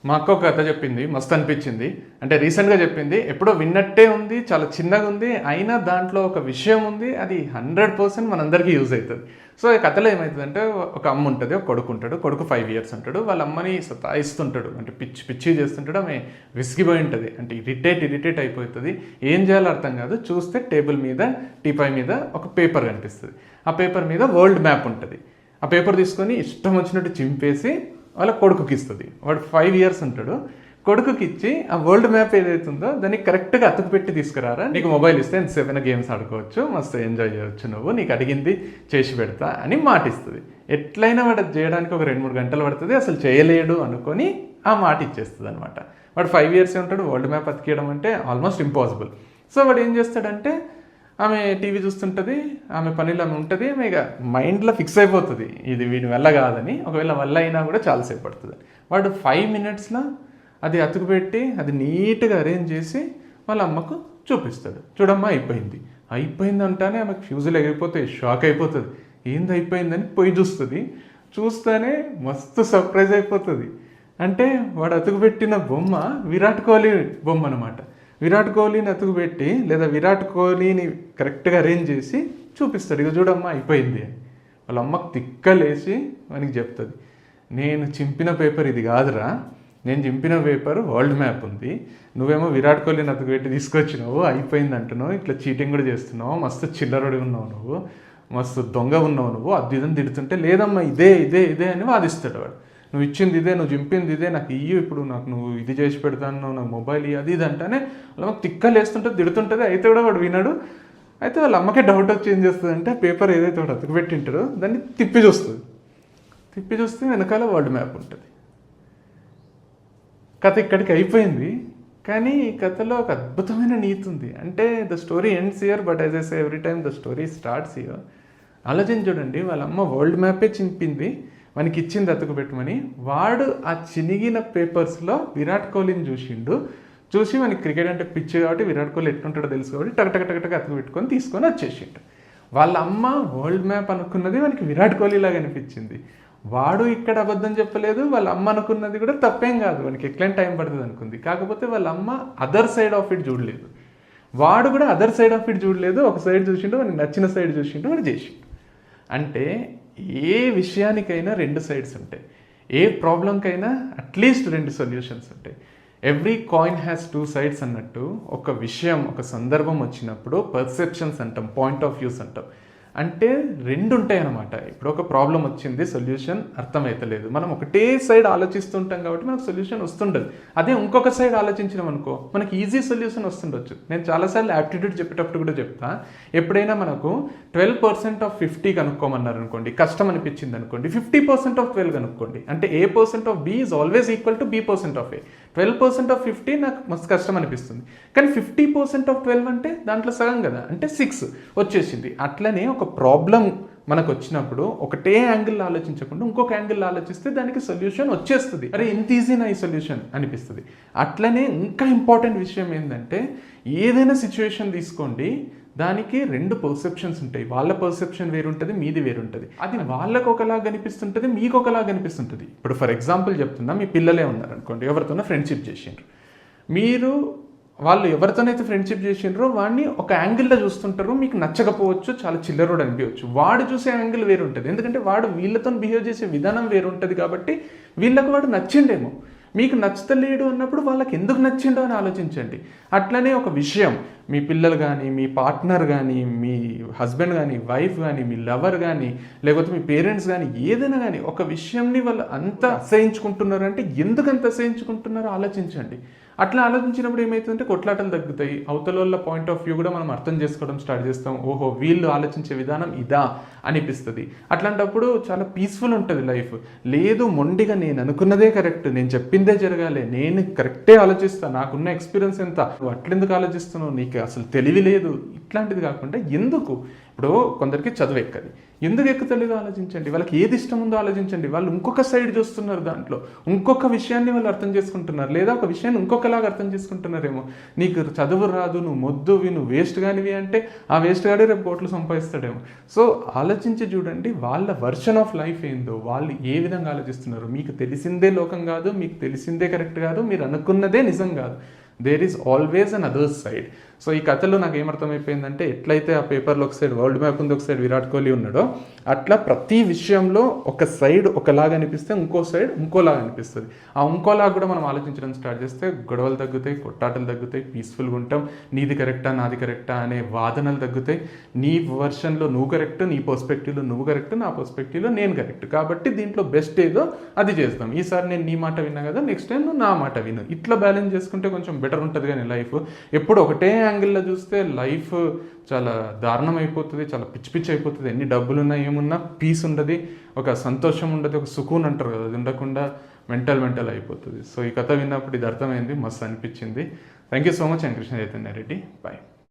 మా అక్క ఒక కథ చెప్పింది, మస్తు అనిపించింది. అంటే రీసెంట్‌గా చెప్పింది. ఎప్పుడో విన్నట్టే ఉంది, చాలా చిన్నగా ఉంది. అయినా దాంట్లో ఒక విషయం ఉంది. అది 100% మనందరికీ యూజ్ అయితది. సో, ఈ కథలో ఏమైతదంటే ఒక అమ్మ ఉంటది, ఒక కొడుకు ఉంటాడు. కొడుకు 5 ఇయర్స్ ఉంటాడు. వాళ్ళ అమ్మని సతాయిస్తుంటాడు. అంటే పిచ్చి పిచ్చిగా చేస్తుంటాడు. ఆమె విసిగిపోయి ఉంటది. అంటే ఇరిటేట్ అయిపోతది. ఏం చేయాలో అర్థం కాదు. చూస్తే టేబుల్ మీద, టీపాయ్ మీద ఒక పేపర్ కనిపిస్తది. ఆ పేపర్ మీద వరల్డ్ మ్యాప్ ఉంటది. ఆ పేపర్ తీసుకొని ఇష్టం వచ్చినట్టు చింపేసి వాళ్ళ కొడుకుకి ఇస్తుంది. వాడు 5 ఇయర్స్ ఉంటాడు. కొడుకుకి ఇచ్చి ఆ వరల్డ్ మ్యాప్ ఏదైతుందో దాన్ని కరెక్ట్గా అతుకు పెట్టి తీసుకురారా, నీకు మొబైల్ ఇస్తే ఎంతసేపైనా గేమ్స్ ఆడుకోవచ్చు, మస్తు ఎంజాయ్ చేయవచ్చు, నువ్వు నీకు అడిగింది చేసి పెడతా అని మాటిస్తుంది. ఎట్లయినా వాడు అది చేయడానికి ఒక 2-3 గంటలు పడుతుంది. అసలు చేయలేడు అనుకొని ఆ మాట ఇచ్చేస్తుంది అనమాట. వాడు 5 ఇయర్స్ ఉంటాడు. వరల్డ్ మ్యాప్ అతికేయడం అంటే ఆల్మోస్ట్ ఇంపాసిబుల్. సో వాడు ఏం చేస్తాడంటే, ఆమె టీవీ చూస్తుంటుంది, ఆమె పనిలో ఆమె ఉంటుంది. ఆమె ఇక మైండ్లో ఫిక్స్ అయిపోతుంది ఇది వీడి వల్ల కాదని. ఒకవేళ వల్ల అయినా కూడా చాలాసేపు పడుతుంది. వాడు 5 మినిట్స్లో అది అతుకుపెట్టి అది నీట్గా అరేంజ్ చేసి వాళ్ళ అమ్మకు చూపిస్తాడు. చూడమ్మా అయిపోయింది అంటానే ఆమెకు ఫ్యూజులు ఎగిరిపోతాయి, షాక్ అయిపోతుంది. ఏంది అయిపోయిందని పోయి చూస్తుంది. చూస్తేనే మస్తు సర్ప్రైజ్ అయిపోతుంది. అంటే వాడు అతుకుపెట్టిన బొమ్మ విరాట్ కోహ్లీ బొమ్మ అనమాట. విరాట్ కోహ్లీని అతుకుపెట్టి లేదా విరాట్ కోహ్లీని కరెక్ట్గా అరేంజ్ చేసి చూపిస్తాడు. ఇక చూడమ్మా అయిపోయింది అని. వాళ్ళ అమ్మకు తిక్కలేసి మనకి చెప్తుంది, నేను చింపిన పేపర్ ఇది కాదురా, నేను చింపిన పేపర్ వరల్డ్ మ్యాప్ ఉంది. నువ్వేమో విరాట్ కోహ్లీని అతుకుపెట్టి తీసుకొచ్చినావు, అయిపోయింది అంటున్నావు, ఇట్లా చీటింగ్ కూడా చేస్తున్నావు, మస్తు చిల్లరడి ఉన్నావు నువ్వు, మస్తు దొంగ ఉన్నావు నువ్వు, అది ఇదని తిడుతుంటే లేదమ్మా ఇదే అని వాదిస్తాడు వాడు. నువ్వు ఇచ్చింది ఇదే, నువ్వు చింపింది ఇదే, నాకు ఇప్పుడు నాకు నువ్వు ఇది చేసి పెడతాను, నాకు మొబైల్ అది ఇది అంటానే వాళ్ళ తిక్కలు వేస్తుంటుంది, తిడుతుంటుంది. అయితే కూడా వాడు వినాడు. అయితే వాళ్ళ అమ్మకే డౌట్ వచ్చి ఏం చేస్తుంది అంటే, పేపర్ ఏదైతే వాడు అతుకుపెట్టింటాడో దాన్ని తిప్పి చూస్తే వెనకాల వరల్డ్ మ్యాప్ ఉంటుంది. కథ ఇక్కడికి అయిపోయింది. కానీ ఈ కథలో ఒక అద్భుతమైన నీతి ఉంది. అంటే the story ends here, but as I say every time the story starts here. ఆలోచన చూడండి, వాళ్ళ అమ్మ వరల్డ్ మ్యాపే చింపింది, మనకి ఇచ్చింది అతుకు పెట్టమని. వాడు ఆ చినిగిన పేపర్స్లో విరాట్ కోహ్లీని చూసి మనకి క్రికెట్ అంటే పిచ్చి కాబట్టి విరాట్ కోహ్లీ ఎట్లుంటాడో తెలుసు కాబట్టి టక్ అతుకు పెట్టుకొని తీసుకొని వచ్చేసిండు. వాళ్ళ అమ్మ వరల్డ్ మ్యాప్ అనుకున్నది మనకి విరాట్ కోహ్లీ లాగా అనిపించింది. వాడు ఇక్కడ అబద్ధం చెప్పలేదు, వాళ్ళ అమ్మ అనుకున్నది కూడా తప్పేం కాదు, మనకి ఎట్లైనా టైం పడుతుంది అనుకుంది. కాకపోతే వాళ్ళ అమ్మ అదర్ సైడ్ ఆఫ్ ఇట్ చూడలేదు, వాడు కూడా అదర్ సైడ్ ఆఫ్ ఇట్ చూడలేదు. ఒక సైడ్ చూసిండు, మనకి నచ్చిన సైడ్ చూసిండు, వాడు చేసిండు. అంటే ఏ విషయానికైనా 2 సైడ్స్ ఉంటాయి, ఏ ప్రాబ్లంకైనా అట్లీస్ట్ 2 సొల్యూషన్స్ ఉంటాయి. ఎవ్రీ కాయిన్ హ్యాస్ 2 సైడ్స్ అన్నట్టు ఒక విషయం, ఒక సందర్భం వచ్చినప్పుడు పర్సెప్షన్స్ అంటాం, పాయింట్ ఆఫ్ వ్యూస్ అంటాం. అంటే 2 ఉంటాయి అన్నమాట. ఇప్పుడు ఒక ప్రాబ్లం వచ్చింది, సొల్యూషన్ అర్థమవుతలేదు, మనం ఒకటే సైడ్ ఆలోచిస్తుంటాం కాబట్టి మనకు సొల్యూషన్ వస్తుండదు. అదే ఇంకొక సైడ్ ఆలోచించినాం అనుకో, మనకి ఈజీ సొల్యూషన్ వస్తుండొచ్చు. నేను చాలాసార్లు యాప్టిట్యూడ్ చెప్పేటప్పుడు కూడా చెప్తా, ఎప్పుడైనా మనకు 12% ఆఫ్ 50 కనుక్కోమన్నారు అనుకోండి, కష్టం అనిపించింది అనుకోండి, 50% ఆఫ్ 12 కనుక్కోండి. అంటే A% of B is always equal to B% of A. 12% of 50 నాకు మస్తు కష్టం అనిపిస్తుంది, కానీ 50% ఆఫ్ 12 అంటే దాంట్లో సగం కదా, అంటే 6 వచ్చేసింది. అట్లనే ఒక ప్రాబ్లం మనకు వచ్చినప్పుడు ఒకటే యాంగిల్ ఆలోచించకుండా ఇంకొక యాంగిల్ ఆలోచిస్తే దానికి సొల్యూషన్ వచ్చేస్తుంది. అరే ఇంత ఈజీనా ఈ సొల్యూషన్ అనిపిస్తుంది. అట్లనే ఇంకా ఇంపార్టెంట్ విషయం ఏంటంటే, ఏదైనా సిచ్యువేషన్ తీసుకోండి, దానికి 2 పర్సెప్షన్స్ ఉంటాయి. వాళ్ళ పర్సెప్షన్ వేరుంటుంది, మీది వేరుంటుంది. అది వాళ్ళకు ఒకలాగా అనిపిస్తుంటుంది, మీకు ఒకలాగా అనిపిస్తుంటుంది. ఇప్పుడు ఫర్ ఎగ్జాంపుల్ చెప్తున్నా, మీ పిల్లలే ఉన్నారనుకోండి, ఎవరితోనో ఫ్రెండ్షిప్ చేసిండ్రు. మీరు వాళ్ళు ఎవరితోనైతే ఫ్రెండ్షిప్ చేసిండ్రో వాడిని ఒక యాంగిల్లో చూస్తుంటారు, మీకు నచ్చకపోవచ్చు, చాలా చిల్లరోడు అనిపించవచ్చు. వాడు చూసే యాంగిల్ వేరు ఉంటుంది, ఎందుకంటే వాడు వీళ్ళతో బిహేవ్ చేసే విధానం వేరు ఉంటుంది కాబట్టి వీళ్ళకు వాడు నచ్చిండేమో. మీకు నచ్చలేడు అన్నప్పుడు వాళ్ళకి ఎందుకు నచ్చిండో అని ఆలోచించండి. అట్లనే ఒక విషయం, మీ పిల్లలు కానీ, మీ పార్ట్నర్ కానీ, మీ హస్బెండ్ కానీ, వైఫ్ కానీ, మీ లవర్ కానీ, లేకపోతే మీ పేరెంట్స్ కానీ, ఏదైనా కానీ ఒక విషయంని వాళ్ళు అంత అసహించుకుంటున్నారు అంటే ఎందుకు అంత అసహించుకుంటున్నారో ఆలోచించండి. అట్లా ఆలోచించినప్పుడు ఏమవుతుందంటే కొట్లాటలు తగ్గుతాయి. అవతల వాళ్ళ పాయింట్ ఆఫ్ వ్యూ కూడా మనం అర్థం చేసుకోవడం స్టార్ట్ చేస్తాం. ఓహో వీళ్ళు ఆలోచించే విధానం ఇదా అనిపిస్తుంది. అట్లాంటప్పుడు చాలా పీస్ఫుల్ ఉంటుంది లైఫ్. లేదు మొండిగా నేను అనుకున్నదే కరెక్ట్, నేను చెప్పిందే జరగాలి, నేను కరెక్టే ఆలోచిస్తాను, నాకున్న ఎక్స్పీరియన్స్ ఎంత, నువ్వు అట్లెందుకు ఆలోచిస్తున్నావు, నీకు అసలు తెలివి లేదు, ఇట్లాంటిది కాకుండా ఎందుకు ఇప్పుడు కొందరికి చదువు ఎక్కది, ఎందుకు ఎక్కుతలేదు ఆలోచించండి, వాళ్ళకి ఏది ఇష్టం ఉందో ఆలోచించండి. వాళ్ళు ఇంకొక సైడ్ చూస్తున్నారు, దాంట్లో ఇంకొక విషయాన్ని వాళ్ళు అర్థం చేసుకుంటున్నారు, లేదా ఒక విషయాన్ని ఇంకొకలాగా అర్థం చేసుకుంటున్నారేమో. నీకు చదువు రాదు, నువ్వు మొద్దువి, నువ్వు వేస్ట్ కానివి అంటే ఆ వేస్ట్ గాడే రేపు కోట్లు సంపాదిస్తాడేమో. సో ఆలోచించి చూడండి వాళ్ళ వర్షన్ ఆఫ్ లైఫ్ ఏందో, వాళ్ళు ఏ విధంగా ఆలోచిస్తున్నారు. మీకు తెలిసిందే లోకం కాదు, మీకు తెలిసిందే కరెక్ట్ కాదు, మీరు అనుకున్నదే నిజం కాదు. There is always an others side. So ఈ కథలో నాకు ఏమర్థమైపోయిందంటే, ఎట్లయితే ఆ పేపర్లో ఒక సైడ్ వరల్డ్ మ్యాప్ ఉంది, ఒక సైడ్ విరాట్ కోహ్లీ ఉన్నాడో, అట్లా ప్రతి విషయంలో ఒక సైడ్ ఒకలాగా అనిపిస్తే ఇంకో సైడ్ ఇంకోలాగా అనిపిస్తుంది. ఆ ఇంకోలాగా కూడా మనం ఆలోచించడం స్టార్ట్ చేస్తే గొడవలు తగ్గుతాయి, కొట్టాటలు తగ్గుతాయి, పీస్ఫుల్గా ఉంటాం. నీది కరెక్టా నాది కరెక్టా అనే వాదనలు తగ్గుతాయి. నీ వర్షన్లో నువ్వు కరెక్ట్, నీ పర్స్పెక్టివ్లో నువ్వు కరెక్ట్, నా పర్స్పెక్టివ్లో నేను కరెక్ట్, కాబట్టి దీంట్లో బెస్ట్ ఏదో అది చేస్తాం. ఈసారి నేను నీ మాట విన్నా కదా, నెక్స్ట్ టైం నువ్వు నా మాట విను. ఇట్లా బ్యాలెన్స్ చేసుకుంటే కొంచెం బెటర్ ఉంటుంది. కానీ లైఫ్ ఎప్పుడు ఒకటే యాంగిల్లో చూస్తే లైఫ్ చాలా దారుణం అయిపోతుంది, చాలా పిచ్చి పిచ్చి అయిపోతుంది. ఎన్ని డబ్బులున్నా ఏమున్నా పీస్ ఉండదు, ఒక సంతోషం ఉండదు, ఒక సుకూన్ అంటారు కదా, అది ఉండకుండా మెంటల్ అయిపోతుంది. సో ఈ కథ విన్నప్పుడు ఇది అర్థమైంది, మస్తు అనిపించింది. Thank you so much. And Krishna Chaitanya Reddy. Bye.